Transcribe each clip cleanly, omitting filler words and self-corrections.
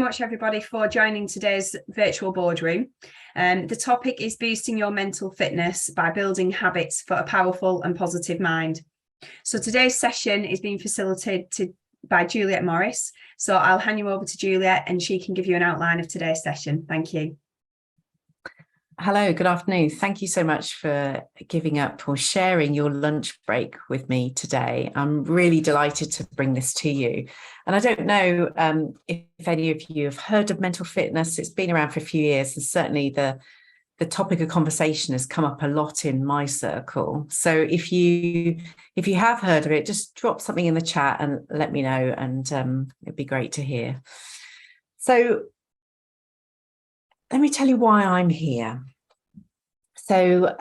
much, everybody, for joining today's virtual boardroom. The topic is boosting your mental fitness by building habits for a powerful and positive mind. So today's session is being facilitated by Juliet Morris. So I'll hand you over to Juliet and she can give you an outline of today's session. Thank you. Hello, good afternoon. Thank you so much for giving up or sharing your lunch break with me today. I'm really delighted to bring this to you. And I don't know if any of you have heard of mental fitness. It's been around for a few years, and certainly the topic of conversation has come up a lot in my circle. So if you have heard of it, just drop something in the chat and let me know, and it'd be great to hear. So let me tell you why I'm here. So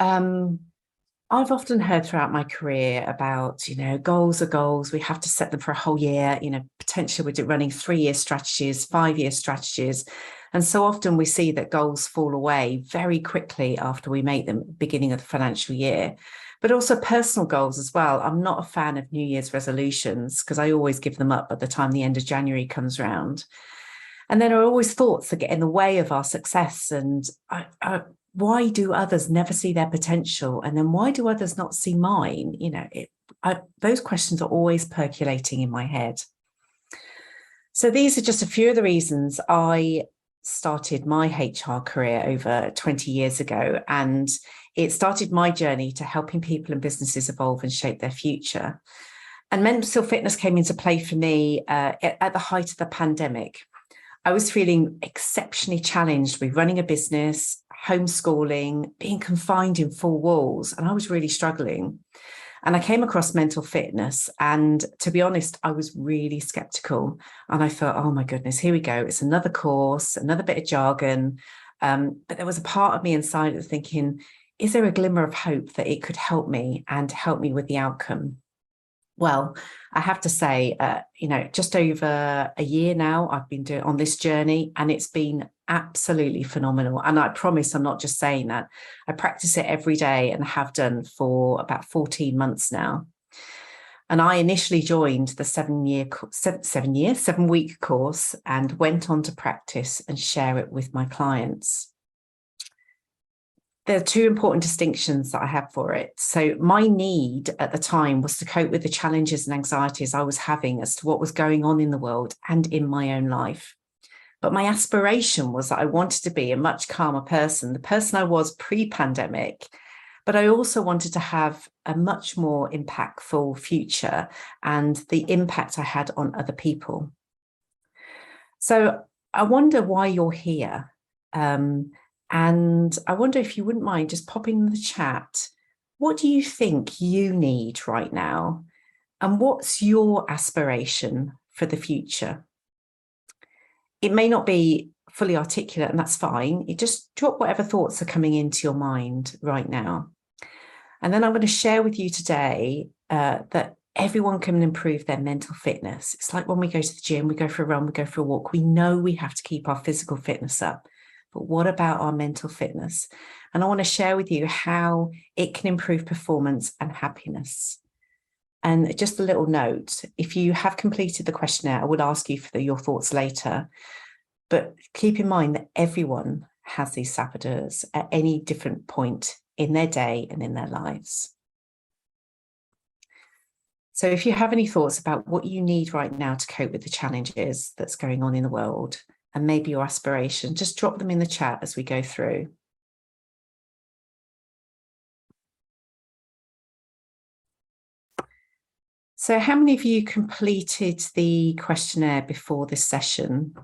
I've often heard throughout my career about, goals are goals. We have to set them for a whole year, potentially we're running 3-year strategies, 5-year strategies. And so often we see that goals fall away very quickly after we make them beginning of the financial year, but also personal goals as well. I'm not a fan of New Year's resolutions because I always give them up by the time the end of January comes around. And then there are always thoughts that get in the way of our success. And why do others never see their potential? And then why do others not see mine? Those questions are always percolating in my head. So these are just a few of the reasons I started my HR career over 20 years ago. And it started my journey to helping people and businesses evolve and shape their future. And mental fitness came into play for me at the height of the pandemic. I was feeling exceptionally challenged with running a business, homeschooling, being confined in 4 walls, and I was really struggling. And I came across mental fitness, and to be honest, I was really skeptical. And I thought, oh my goodness, here we go. It's another course, another bit of jargon. But there was a part of me inside of thinking, is there a glimmer of hope that it could help me and help me with the outcome? Well, I have to say, just over a year now, I've been doing on this journey, and it's been absolutely phenomenal. And I promise I'm not just saying that. I practice it every day and have done for about 14 months now. And I initially joined the 7-week course and went on to practice and share it with my clients. There are 2 important distinctions that I have for it. So my need at the time was to cope with the challenges and anxieties I was having as to what was going on in the world and in my own life. But my aspiration was that I wanted to be a much calmer person, the person I was pre-pandemic, but I also wanted to have a much more impactful future and the impact I had on other people. So I wonder why you're here. And I wonder if you wouldn't mind just popping in the chat, what do you think you need right now? And what's your aspiration for the future? It may not be fully articulate, and that's fine. You just drop whatever thoughts are coming into your mind right now. And then I'm going to share with you today that everyone can improve their mental fitness. It's like when we go to the gym, we go for a run, we go for a walk. We know we have to keep our physical fitness up. But what about our mental fitness? And I want to share with you how it can improve performance and happiness. And just a little note, if you have completed the questionnaire, I would ask you for your thoughts later. But keep in mind that everyone has these saboteurs at any different point in their day and in their lives. So if you have any thoughts about what you need right now to cope with the challenges that's going on in the world, and maybe your aspiration, just drop them in the chat as we go through. So how many of you completed the questionnaire before this session?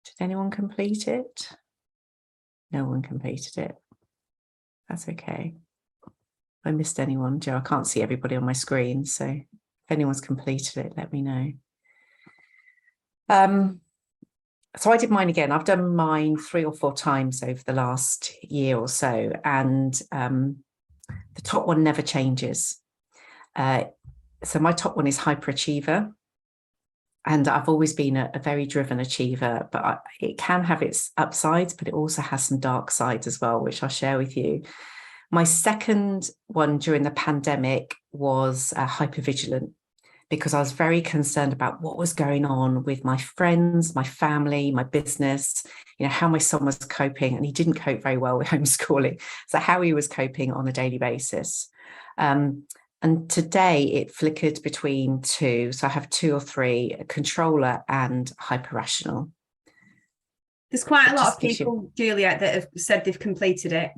Did anyone complete it? No one completed it. That's okay. If I missed anyone, Joe, I can't see everybody on my screen. So if anyone's completed it, let me know. So I did mine again. I've done mine 3 or 4 times over the last year or so, and the top one never changes. So my top one is hyperachiever, and I've always been a very driven achiever, but it can have its upsides, but it also has some dark sides as well, which I'll share with you. My second one during the pandemic was hypervigilant. because I was very concerned about what was going on with my friends, my family, my business, how my son was coping, and he didn't cope very well with homeschooling. So how he was coping on a daily basis. And today it flickered between two. So I have 2 or 3, a controller and hyper-rational. There's quite a lot of people, Juliet, that have said they've completed it.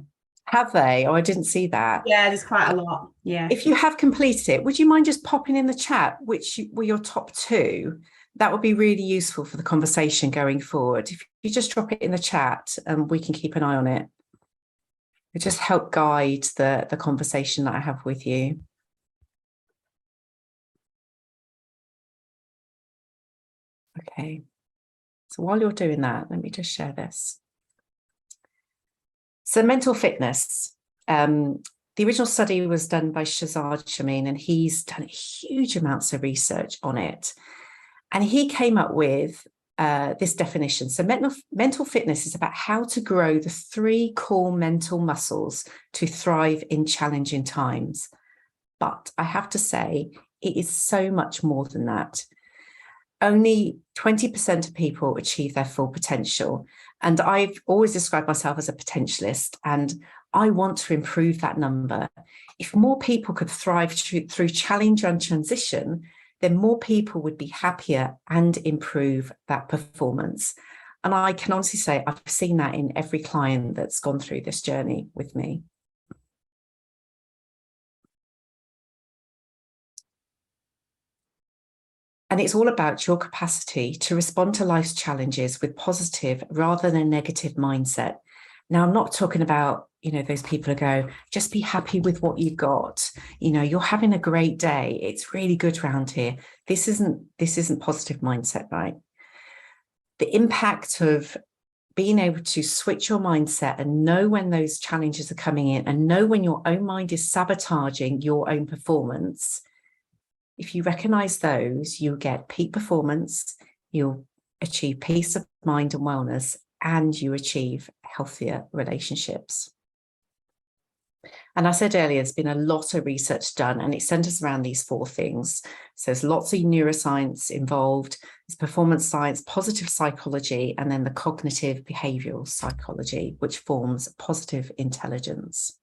Have they? Oh, I didn't see that. Yeah, there's quite a lot. Yeah. If you have completed it, would you mind just popping in the chat which were your top 2? That would be really useful for the conversation going forward. If you just drop it in the chat, we can keep an eye on it. It just help guide the conversation that I have with you. Okay. So while you're doing that, let me just share this. So mental fitness. The original study was done by Shazad Shamin, and he's done huge amounts of research on it. And he came up with this definition. So mental fitness is about how to grow the 3 core mental muscles to thrive in challenging times. But I have to say, it is so much more than that. Only 20% of people achieve their full potential. And I've always described myself as a potentialist, and I want to improve that number. If more people could thrive through challenge and transition, then more people would be happier and improve that performance. And I can honestly say I've seen that in every client that's gone through this journey with me. And it's all about your capacity to respond to life's challenges with positive rather than a negative mindset. Now, I'm not talking about, those people who go, just be happy with what you've got. You're having a great day. It's really good around here. This isn't positive mindset, right? The impact of being able to switch your mindset and know when those challenges are coming in and know when your own mind is sabotaging your own performance. If you recognize those, you'll get peak performance, you'll achieve peace of mind and wellness, and you achieve healthier relationships. And I said earlier, there's been a lot of research done, and it centers around these 4 things. So there's lots of neuroscience involved, there's performance science, positive psychology, and then the cognitive behavioral psychology, which forms positive intelligence.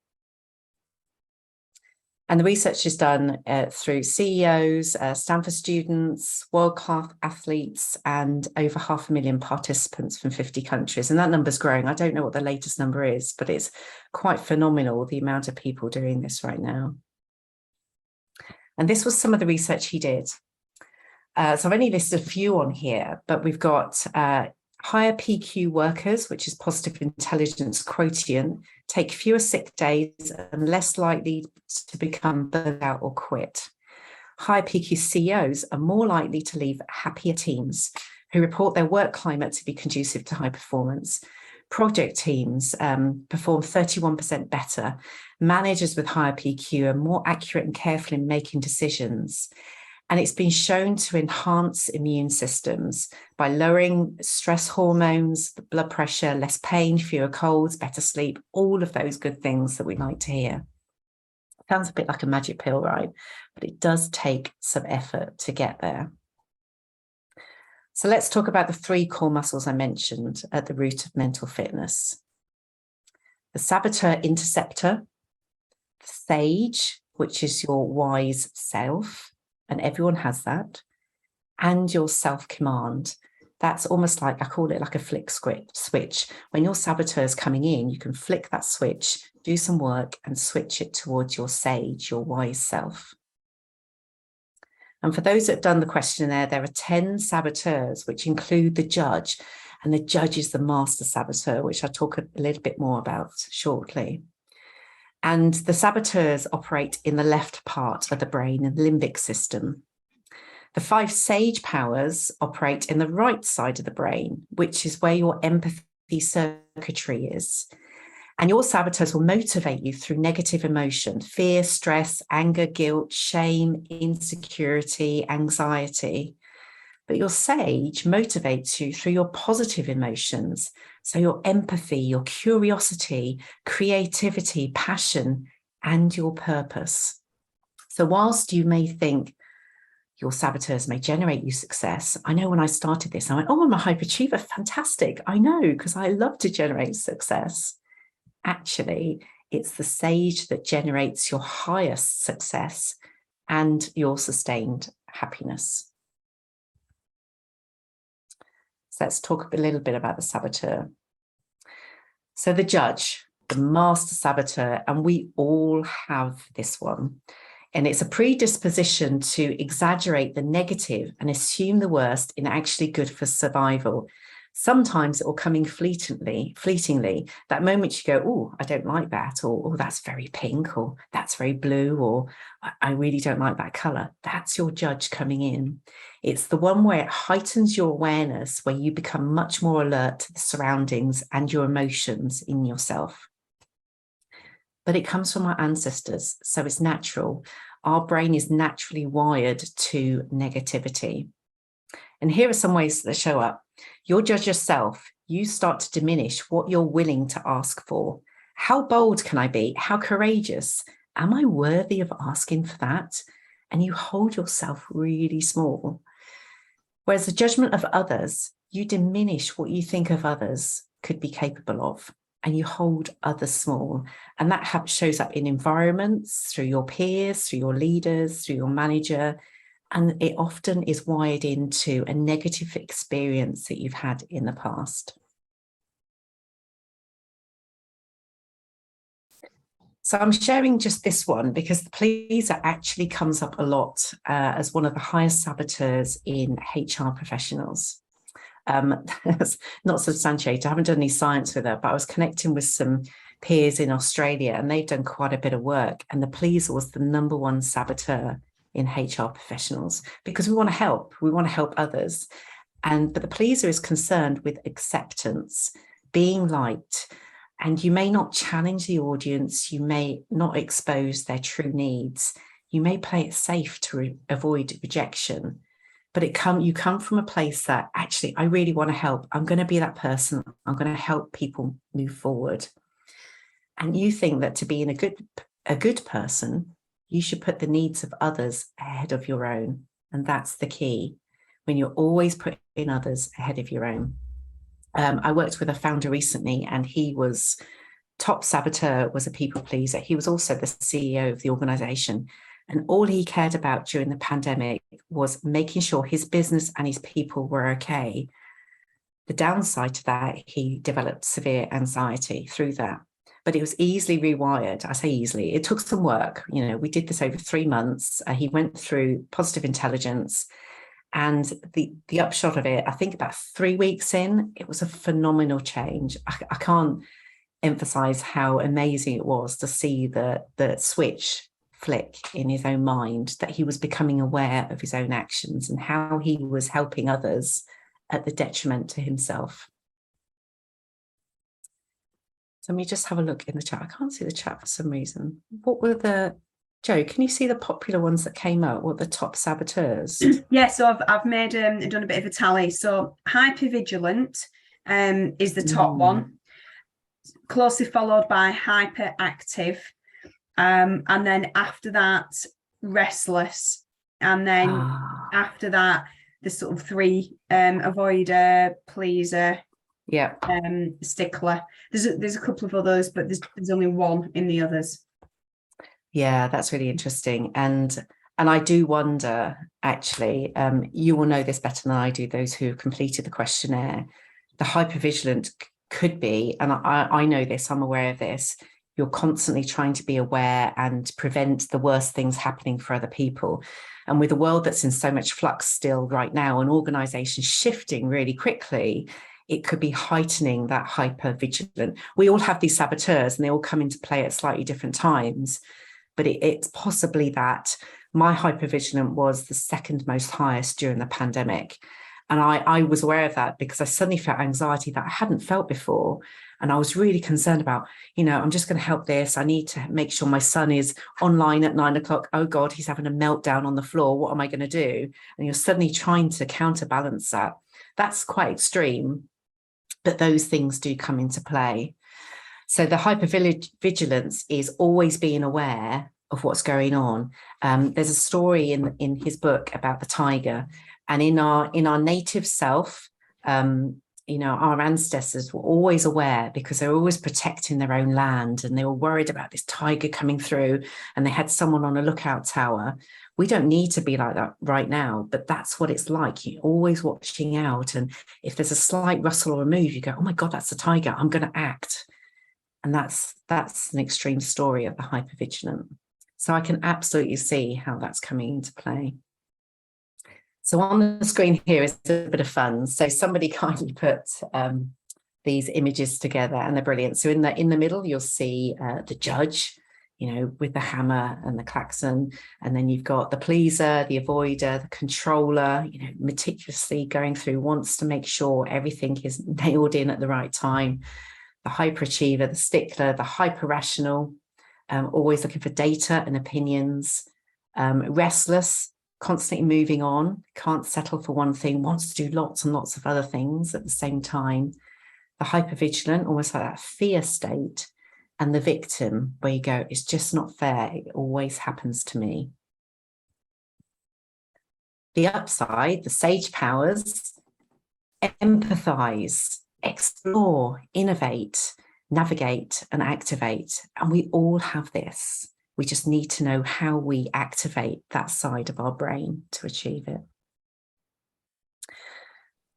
And the research is done through CEOs, Stanford students, world-class athletes, and over 500,000 participants from 50 countries. And that number's growing. I don't know what the latest number is, but it's quite phenomenal, the amount of people doing this right now. And this was some of the research he did. So I've only listed a few on here, but we've got higher PQ workers, which is positive intelligence quotient, take fewer sick days and less likely to become burnt out or quit. Higher PQ CEOs are more likely to leave happier teams who report their work climate to be conducive to high performance. Project teams perform 31% better. Managers with higher PQ are more accurate and careful in making decisions. And it's been shown to enhance immune systems by lowering stress hormones, blood pressure, less pain, fewer colds, better sleep, all of those good things that we like to hear. Sounds a bit like a magic pill, right? But it does take some effort to get there. So let's talk about the 3 core muscles I mentioned at the root of mental fitness. The saboteur interceptor, the sage, which is your wise self, and everyone has that, and your self-command. That's almost like, I call it like a flick switch. When your saboteur is coming in, you can flick that switch, do some work, and switch it towards your sage, your wise self. And for those that have done the questionnaire, there are 10 saboteurs, which include the judge, and the judge is the master saboteur, which I'll talk a little bit more about shortly. And the saboteurs operate in the left part of the brain, the limbic system. The 5 sage powers operate in the right side of the brain, which is where your empathy circuitry is. And your saboteurs will motivate you through negative emotion, fear, stress, anger, guilt, shame, insecurity, anxiety. But your sage motivates you through your positive emotions. So your empathy, your curiosity, creativity, passion, and your purpose. So whilst you may think, Your saboteurs may generate you success. I know when I started this, I went, oh, I'm a hyperachiever. Fantastic. I know, because I love to generate success. Actually, it's the sage that generates your highest success and your sustained happiness. So let's talk a little bit about the saboteur. So the judge, the master saboteur, and we all have this one. And it's a predisposition to exaggerate the negative and assume the worst in actually good for survival. Sometimes it will come in fleetingly. That moment you go, oh, I don't like that, or oh, that's very pink, or that's very blue, or I really don't like that color. That's your judge coming in. It's the one where it heightens your awareness, where you become much more alert to the surroundings and your emotions in yourself. But it comes from our ancestors, so it's natural. Our brain is naturally wired to negativity. And here are some ways that show up. You'll judge yourself. You start to diminish what you're willing to ask for. How bold can I be? How courageous? Am I worthy of asking for that? And you hold yourself really small. Whereas the judgment of others, you diminish what you think of others could be capable of, and you hold others small. And that shows up in environments, through your peers, through your leaders, through your manager. And it often is wired into a negative experience that you've had in the past. So I'm sharing just this one because the pleaser actually comes up a lot as one of the highest saboteurs in HR professionals. That's not substantiated. I haven't done any science with it, but I was connecting with some peers in Australia, and they've done quite a bit of work. And the pleaser was the #1 saboteur in HR professionals, because we want to help. We want to help others. But the pleaser is concerned with acceptance, being liked. And you may not challenge the audience. You may not expose their true needs. You may play it safe to avoid rejection. But you come from a place that actually, I really want to help. I'm going to be that person. I'm going to help people move forward. And you think that to be a good person, you should put the needs of others ahead of your own. And that's the key, when you're always putting others ahead of your own. I worked with a founder recently, and he was top saboteur, was a people pleaser. He was also the CEO of the organization. And all he cared about during the pandemic was making sure his business and his people were okay. The downside to that, he developed severe anxiety through that. But it was easily rewired. I say easily, it took some work. You know, we did this over 3 months. He went through positive intelligence. And the upshot of it, I think about 3 weeks in, it was a phenomenal change. I can't emphasize how amazing it was to see the switch flick in his own mind, that he was becoming aware of his own actions and how he was helping others at the detriment to himself. So let me just have a look in the chat. I can't see the chat for some reason. What were Joe, can you see the popular ones that came out? What the top saboteurs? Yeah, so I've made done a bit of a tally. So hypervigilant is the top one, closely followed by hyperactive, and then after that, restless, and then after that, the sort of 3 avoider, pleaser, stickler. There's a couple of others, but there's only 1 in the others. Yeah, that's really interesting. And I do wonder, actually, you will know this better than I do, those who have completed the questionnaire. The hypervigilant could be, and I know this, I'm aware of this, you're constantly trying to be aware and prevent the worst things happening for other people. And with a world that's in so much flux still right now, and organizations shifting really quickly, it could be heightening that hypervigilant. We all have these saboteurs, and they all come into play at slightly different times. But it's possibly that my hypervigilant was the second most highest during the pandemic. And I was aware of that because I suddenly felt anxiety that I hadn't felt before. And I was really concerned about, I'm just going to help this. I need to make sure my son is online at 9 o'clock. Oh God, he's having a meltdown on the floor. What am I going to do? And you're suddenly trying to counterbalance that. That's quite extreme, but those things do come into play. So the hypervigilance is always being aware of what's going on. There's a story in his book about the tiger, and in our native self, our ancestors were always aware, because they were always protecting their own land, and they were worried about this tiger coming through, and they had someone on a lookout tower. We don't need to be like that right now, but that's what it's like. You're always watching out, and if there's a slight rustle or a move, you go, oh my God, that's a tiger, I'm going to act. And that's an extreme story of the hypervigilant. So I can absolutely see how that's coming into play. So on the screen here is a bit of fun. So somebody kindly put these images together, and they're brilliant. So in the middle, you'll see the judge, with the hammer and the klaxon. And then you've got the pleaser, the avoider, the controller, meticulously going through, wants to make sure everything is nailed in at the right time. The hyperachiever, the stickler, the hyper-rational, always looking for data and opinions, restless, constantly moving on, can't settle for one thing, wants to do lots and lots of other things at the same time. The hypervigilant, almost like that fear state. And the victim, where you go, it's just not fair, it always happens to me. The upside, the sage powers, empathize, explore, innovate, navigate, and activate. And we all have this. We just need to know how we activate that side of our brain to achieve it.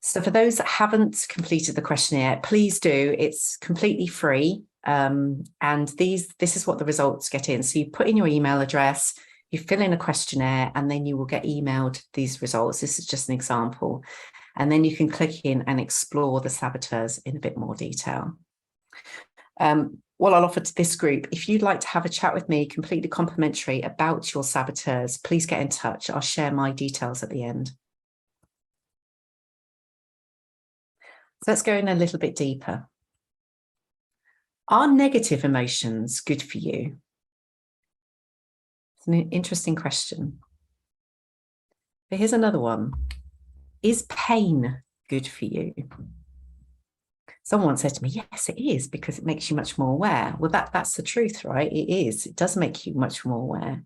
So for those that haven't completed the questionnaire, please do. It's completely free. And this is what the results get in. So you put in your email address, you fill in a questionnaire, and then you will get emailed these results. This is just an example. And then you can click in and explore the saboteurs in a bit more detail. What I'll offer to this group, if you'd like to have a chat with me, completely complimentary, about your saboteurs, please get in touch. I'll share my details at the end. So let's go in a little bit deeper. Are negative emotions good for you? It's an interesting question. But here's another one. Is pain good for you? Someone said to me, yes, it is, because it makes you much more aware. Well, that's the truth, right? It is. It does make you much more aware.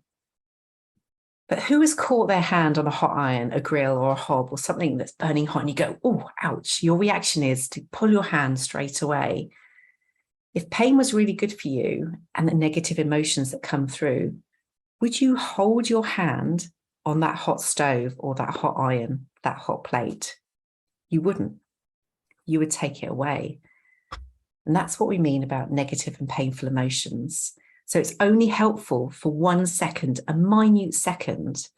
But who has caught their hand on a hot iron, a grill, or a hob, or something that's burning hot, and you go, oh, ouch. Your reaction is to pull your hand straight away. If pain was really good for you, and the negative emotions that come through, would you hold your hand on that hot stove or that hot iron, that hot plate? You wouldn't. You would take it away. And that's what we mean about negative and painful emotions. So it's only helpful for 1 second, a minute second,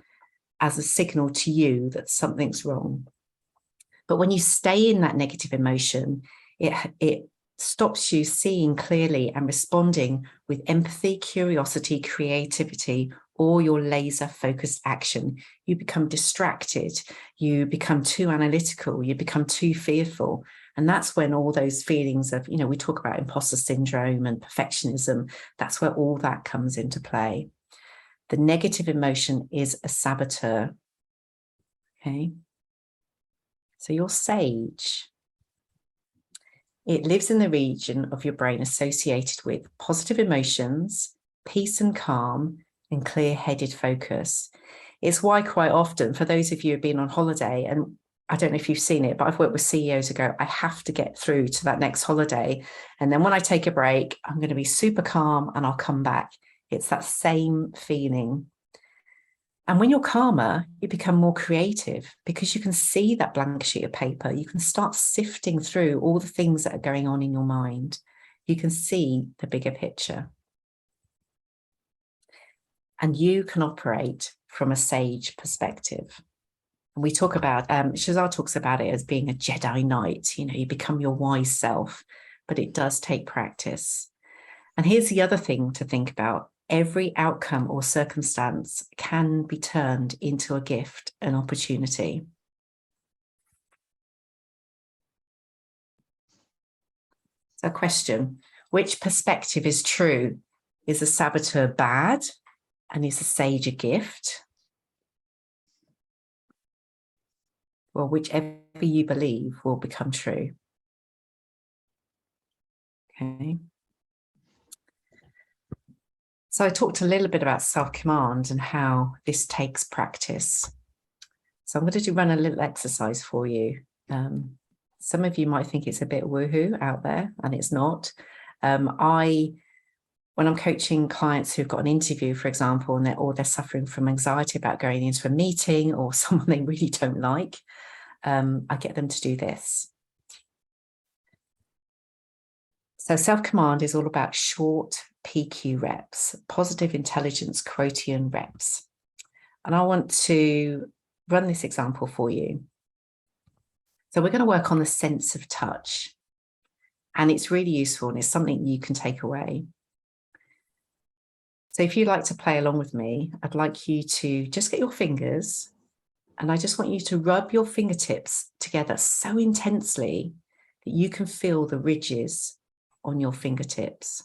as a signal to you that something's wrong. But when you stay in that negative emotion, it stops you seeing clearly and responding with empathy, curiosity, creativity, or your laser focused action. You become distracted, you become too analytical, you become too fearful. And that's when all those feelings of, we talk about imposter syndrome and perfectionism, that's where all that comes into play. The negative emotion is a saboteur. Okay. So your sage, it lives in the region of your brain associated with positive emotions, peace and calm, and clear-headed focus. It's why quite often, for those of you who've been on holiday, and I don't know if you've seen it, but I've worked with CEOs who go, I have to get through to that next holiday. And then when I take a break, I'm going to be super calm and I'll come back. It's that same feeling. And when you're calmer, you become more creative because you can see that blank sheet of paper. You can start sifting through all the things that are going on in your mind. You can see the bigger picture. And you can operate from a sage perspective. And we talk about, Shazar talks about it as being a Jedi Knight. You become your wise self, but it does take practice. And here's the other thing to think about. Every outcome or circumstance can be turned into a gift, an opportunity. So question, which perspective is true? Is a saboteur bad? And is the sage a gift? Well, whichever you believe will become true. Okay. So I talked a little bit about self-command and how this takes practice. So I'm going to run a little exercise for you. Some of you might think it's a bit woohoo out there, and it's not. When I'm coaching clients who've got an interview, for example, and they're suffering from anxiety about going into a meeting or someone they really don't like, I get them to do this. So self-command is all about short PQ reps, positive intelligence quotient reps. And I want to run this example for you. So we're going to work on the sense of touch. And it's really useful, and it's something you can take away. So if you'd like to play along with me, I'd like you to just get your fingers, and I just want you to rub your fingertips together so intensely that you can feel the ridges on your fingertips.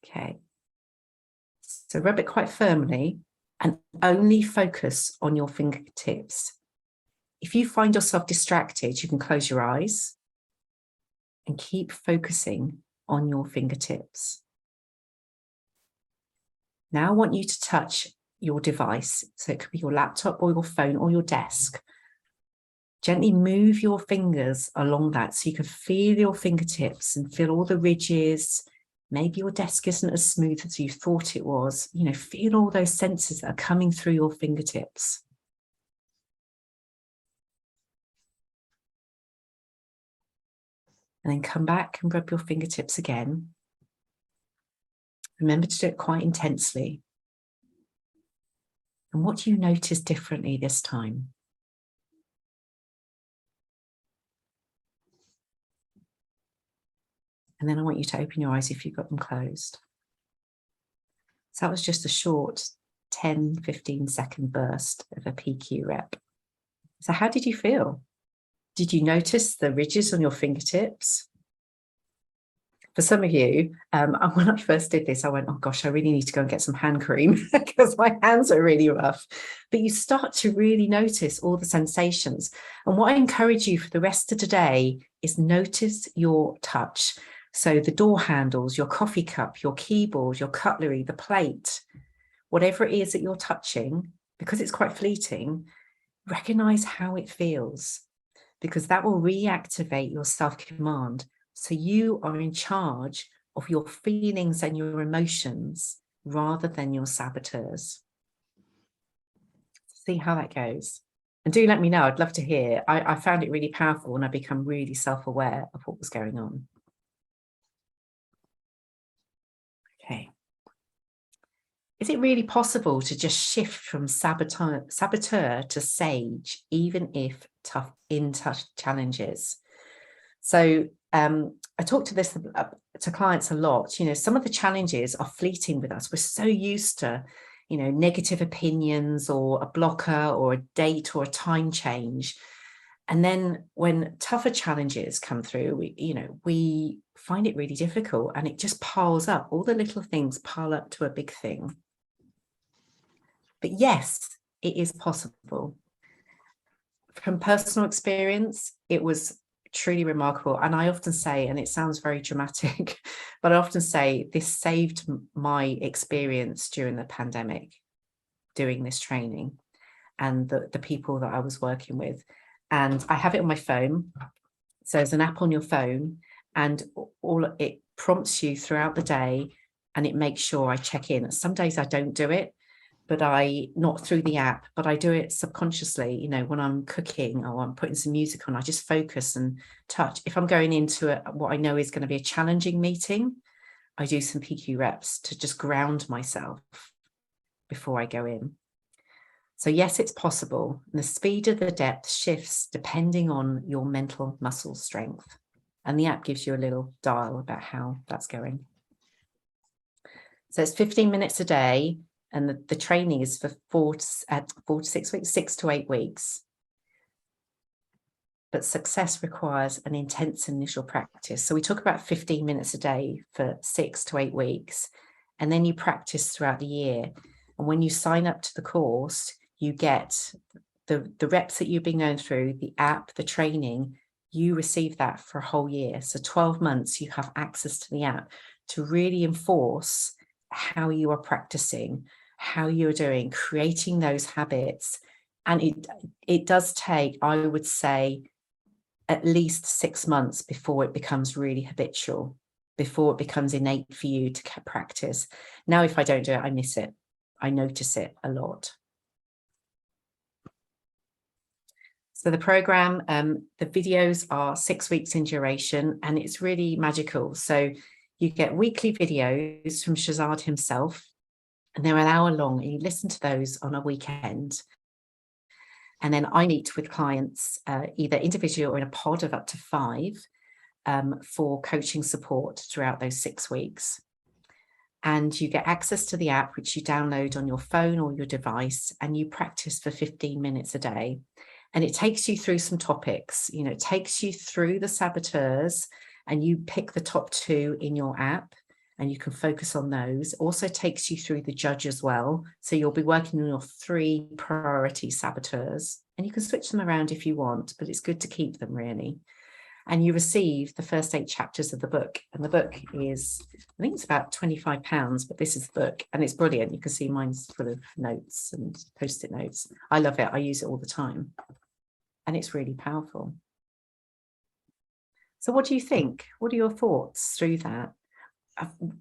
Okay. So rub it quite firmly and only focus on your fingertips. If you find yourself distracted, you can close your eyes and keep focusing on your fingertips. Now I want you to touch your device. So it could be your laptop or your phone or your desk. Gently move your fingers along that so you can feel your fingertips and feel all the ridges. Maybe your desk isn't as smooth as you thought it was. You know, feel all those senses that are coming through your fingertips. And then come back and rub your fingertips again. Remember to do it quite intensely. And what do you notice differently this time? And then I want you to open your eyes if you've got them closed. So that was just a short 10, 15-second burst of a PQ rep. So how did you feel? Did you notice the ridges on your fingertips? For some of you, when I first did this, I went, oh gosh, I really need to go and get some hand cream because my hands are really rough. But you start to really notice all the sensations. And what I encourage you for the rest of today is notice your touch. So the door handles, your coffee cup, your keyboard, your cutlery, the plate, whatever it is that you're touching, because it's quite fleeting, recognize how it feels, because that will reactivate your self-command. So you are in charge of your feelings and your emotions rather than your saboteurs. See how that goes. And do let me know. I'd love to hear. I found it really powerful and I become really self-aware of what was going on. Okay. Is it really possible to just shift from saboteur to sage, even if tough challenges? So I talk to this to clients a lot. You know, some of the challenges are fleeting with us. We're so used to, you know, negative opinions or a blocker or a date or a time change. And then when tougher challenges come through, we find it really difficult, and it just piles up. All the little things pile up to a big thing. But yes, it is possible. From personal experience, it was truly remarkable. And I often say, and it sounds very dramatic, but I often say this saved my experience during the pandemic, doing this training, and the people that I was working with. And I have it on my phone. So there's an app on your phone, and it prompts you throughout the day, and it makes sure I check in. Some days I don't do it, but not through the app, but I do it subconsciously. You know, when I'm cooking or I'm putting some music on, I just focus and touch. If I'm going into what I know is going to be a challenging meeting, I do some PQ reps to just ground myself before I go in. So yes, it's possible. And the speed of the depth shifts depending on your mental muscle strength. And the app gives you a little dial about how that's going. So it's 15 minutes a day. And the training is for 4 to 6 weeks, 6 to 8 weeks. But success requires an intense initial practice. So we talk about 15 minutes a day for 6 to 8 weeks. And then you practice throughout the year. And when you sign up to the course, you get the reps that you've been going through, the app, the training, you receive that for a whole year. So 12 months, you have access to the app to really enforce how you are practicing, how you're doing, creating those habits. And it does take, I would say, at least 6 months before it becomes really habitual, before it becomes innate for you to practice. Now, if I don't do it, I miss it. I notice it a lot. So the program, the videos are 6 weeks in duration, and it's really magical. So you get weekly videos from Shazad himself, and they're an hour long, and you listen to those on a weekend. And then I meet with clients, either individually or in a pod of up to 5, for coaching support throughout those 6 weeks. And you get access to the app, which you download on your phone or your device, and you practice for 15 minutes a day. And it takes you through some topics. You know, it takes you through the saboteurs, and you pick the top 2 in your app, and you can focus on those. Also takes you through the judge as well. So you'll be working on your 3 priority saboteurs, and you can switch them around if you want, but it's good to keep them really. And you receive the first 8 chapters of the book. And the book is, I think it's about £25, but this is the book, and it's brilliant. You can see mine's full of notes and post-it notes. I love it. I use it all the time. And it's really powerful. So what do you think? What are your thoughts through that?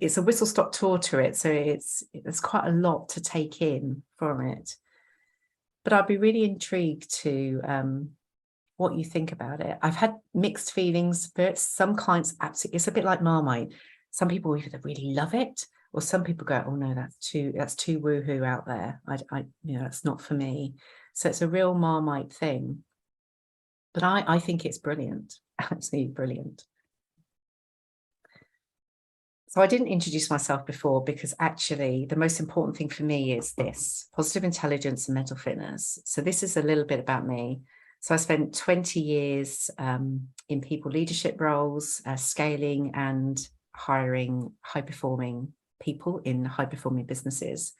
It's a whistle-stop tour to it, so there's quite a lot to take in from it. But I'd be really intrigued to what you think about it. I've had mixed feelings, but some clients absolutely, it's a bit like Marmite. Some people either really love it, or some people go, oh no, that's too woohoo out there. That's not for me. So it's a real Marmite thing. But I think it's brilliant, absolutely brilliant. So I didn't introduce myself before, because actually the most important thing for me is this: positive intelligence and mental fitness. So this is a little bit about me. So I spent 20 years in people leadership roles, scaling and hiring high-performing people in high-performing businesses.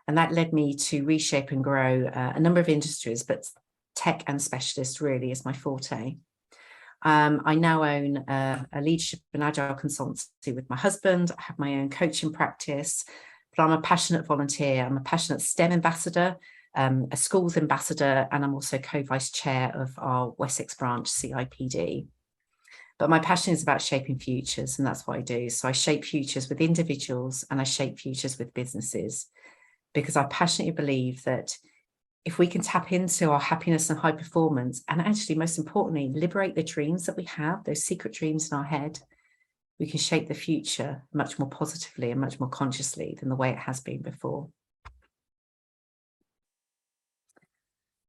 And that led me to reshape and grow a number of industries, but tech and specialist really is my forte. I now own a leadership and agile consultancy with my husband. I have my own coaching practice, but I'm a passionate volunteer. I'm a passionate STEM ambassador, a schools ambassador, and I'm also co-vice chair of our Wessex branch CIPD. But my passion is about shaping futures, and that's what I do. So I shape futures with individuals, and I shape futures with businesses, because I passionately believe that if we can tap into our happiness and high performance, and actually, most importantly, liberate the dreams that we have, those secret dreams in our head, we can shape the future much more positively and much more consciously than the way it has been before.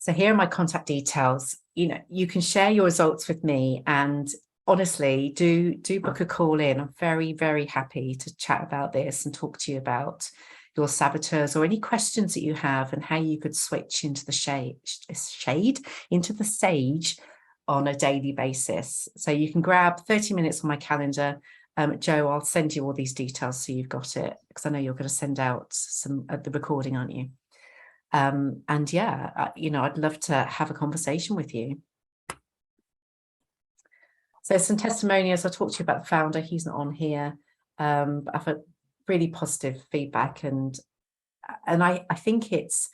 So here are my contact details. You can share your results with me, and honestly, do book a call in. I'm very, very happy to chat about this and talk to you about your saboteurs, or any questions that you have, and how you could switch into the into the sage on a daily basis. So you can grab 30 minutes on my calendar. Joe, I'll send you all these details so you've got it, because I know you're going to send out some of the recording, aren't you? And yeah, I'd love to have a conversation with you. So some testimonials. I'll talk to you about the founder. He's not on here. But I've had really positive feedback, and I think it's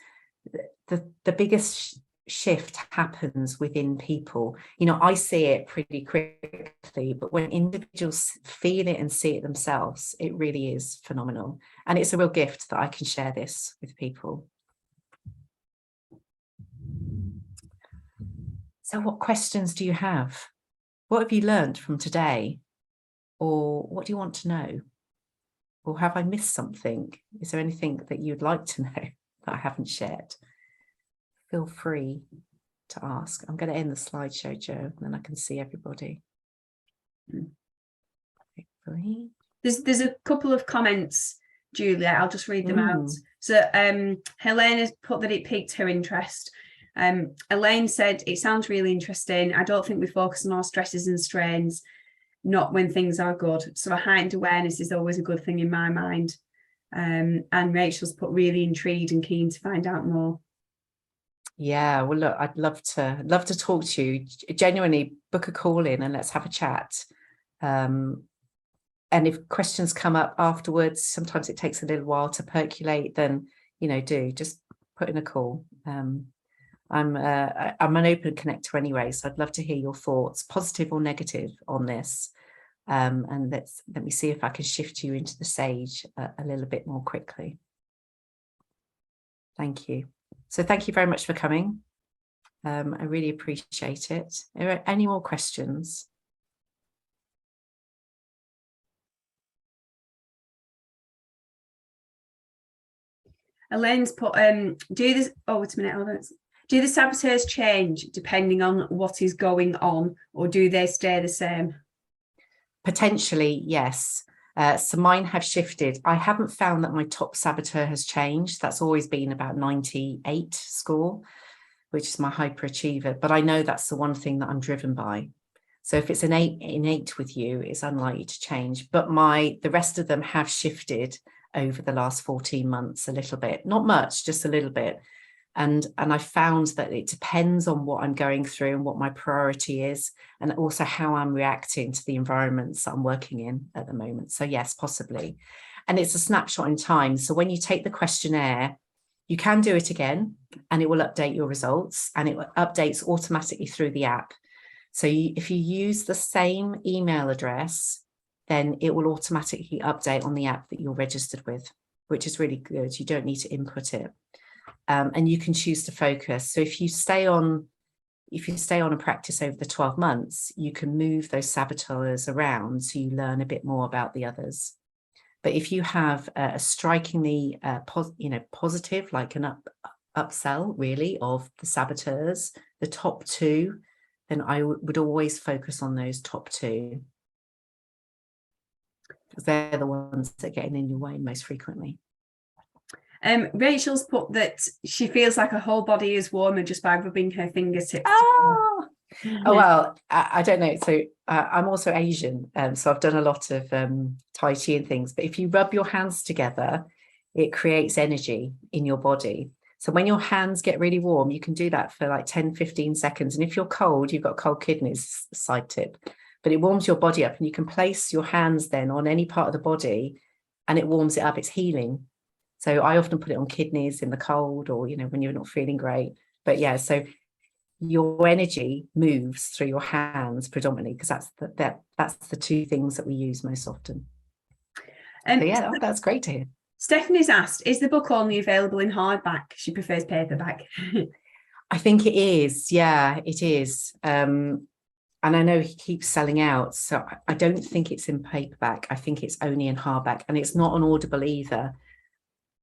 the biggest shift happens within people. I see it pretty quickly, but when individuals feel it and see it themselves, it really is phenomenal, and it's a real gift that I can share this with people. So what questions do you have? What have you learned from today? Or what do you want to know? Or have I missed something? Is there anything that you'd like to know that I haven't shared? Feel free to ask. I'm going to end the slideshow, Joe, and then I can see everybody. Hopefully. There's a couple of comments, Juliet. I'll just read them out. So Helene has put that it piqued her interest. Elaine said, it sounds really interesting. I don't think we focus on our stresses and strains, not when things are good. So a heightened awareness is always a good thing in my mind. And Rachel's put really intrigued and keen to find out more. Yeah, well, look, I'd love to talk to you. Genuinely, book a call in and let's have a chat. and if questions come up afterwards, sometimes it takes a little while to percolate, then, do just put in a call. I'm an open connector anyway, so I'd love to hear your thoughts, positive or negative, on this. And let me see if I can shift you into the sage a little bit more quickly. Thank you. So thank you very much for coming. I really appreciate it. Are there any more questions? Elaine's put, do this, oh, wait a minute, hold on. Do the saboteurs change depending on what is going on, or do they stay the same? Potentially, yes. So mine have shifted. I haven't found that my top saboteur has changed. That's always been about 98 score, which is my hyperachiever. But I know that's the one thing that I'm driven by. So if it's an 8 innate with you, it's unlikely to change. But the rest of them have shifted over the last 14 months a little bit. Not much, just a little bit. And I found that it depends on what I'm going through and what my priority is, and also how I'm reacting to the environments I'm working in at the moment. So yes, possibly. And it's a snapshot in time. So when you take the questionnaire, you can do it again and it will update your results, and it updates automatically through the app. So if you use the same email address, then it will automatically update on the app that you're registered with, which is really good. You don't need to input it. And you can choose to focus. So if you stay on a practice over the 12 months, you can move those saboteurs around so you learn a bit more about the others. But if you have a strikingly positive, like an upsell really of the saboteurs, the top 2, then I would always focus on those top 2, because they're the ones that are getting in your way most frequently. Rachel's put that she feels like her whole body is warmer just by rubbing her fingertips. Oh, well, I don't know. So I'm also Asian, so I've done a lot of Tai Chi and things. But if you rub your hands together, it creates energy in your body. So when your hands get really warm, you can do that for like 10, 15 seconds. And if you're cold, you've got cold kidneys, side tip. But it warms your body up, and you can place your hands then on any part of the body and it warms it up. It's healing. So I often put it on kidneys in the cold, or, when you're not feeling great. But yeah, so your energy moves through your hands predominantly, because that's the 2 things that we use most often. So yeah, that's great to hear. Stephanie's asked, is the book only available in hardback? She prefers paperback. I think it is. Yeah, it is. And I know he keeps selling out, so I don't think it's in paperback. I think it's only in hardback, and it's not on Audible either.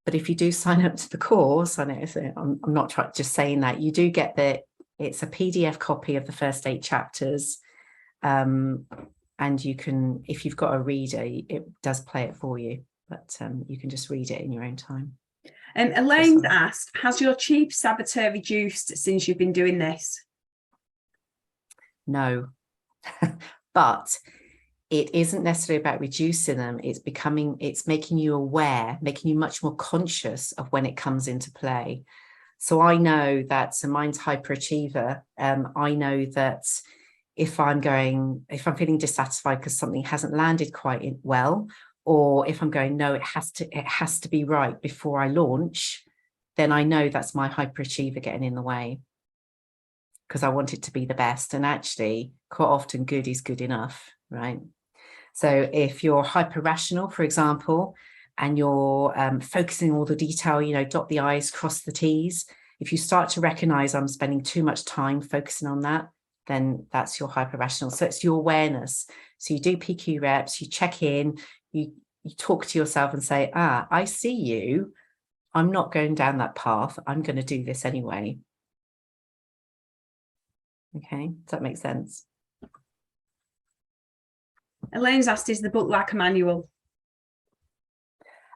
But if you do sign up to the course, I know I'm not just saying that, you do get it's a PDF copy of the first 8 chapters. And you can, if you've got a reader, it does play it for you, but you can just read it in your own time. Elaine's asked, has your chief saboteur reduced since you've been doing this? No, but it isn't necessarily about reducing them. It's making you aware, making you much more conscious of when it comes into play. So I know that, so mine's hyperachiever. I know that if I'm feeling dissatisfied because something hasn't landed quite well, or if I'm going, no, it has to be right before I launch, then I know that's my hyperachiever getting in the way, because I want it to be the best. And actually, quite often good is good enough, right? So if you're hyper rational, for example, and you're focusing all the detail, dot the I's, cross the T's, if you start to recognize I'm spending too much time focusing on that, then that's your hyper rational. So it's your awareness. So you do PQ reps, you check in, you talk to yourself and say, I see you. I'm not going down that path. I'm going to do this anyway. Okay, does that make sense? Elaine's asked, is the book like a manual?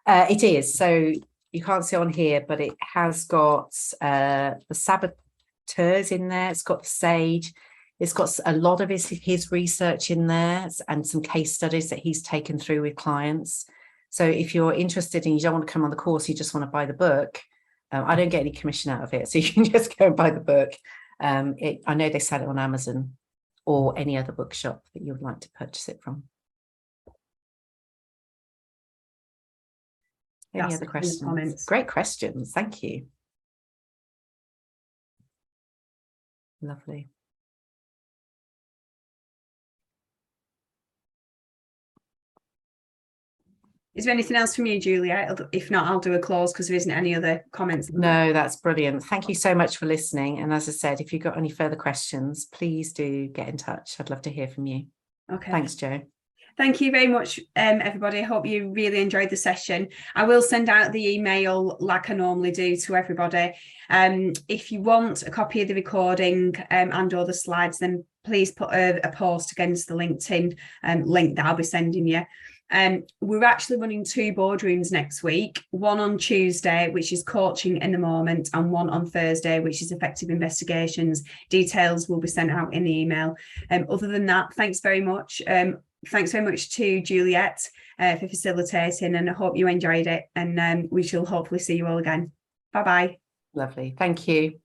It is. So you can't see on here, but it has got the saboteurs in there. It's got the sage. It's got a lot of his research in there, and some case studies that he's taken through with clients. So if you're interested and you don't want to come on the course, you just want to buy the book, I don't get any commission out of it. So you can just go and buy the book. I know they sell it on Amazon or any other bookshop that you would like to purchase it from. Any other questions? Comments. Great questions. Thank you. Lovely. Is there anything else from you, Juliet? If not, I'll do a close because there isn't any other comments. No, that's brilliant. Thank you so much for listening. And as I said, if you've got any further questions, please do get in touch. I'd love to hear from you. Okay. Thanks, Jo. Thank you very much, everybody. I hope you really enjoyed the session. I will send out the email like I normally do to everybody. If you want a copy of the recording and all the slides, then please put a post against the LinkedIn link that I'll be sending you. We're actually running 2 boardrooms next week, one on Tuesday, which is coaching in the moment, and one on Thursday, which is effective investigations. Details will be sent out in the email. Other than that, thanks very much. Thanks very much to Juliet for facilitating, and I hope you enjoyed it, and we shall hopefully see you all again. Bye-bye. Lovely. Thank you.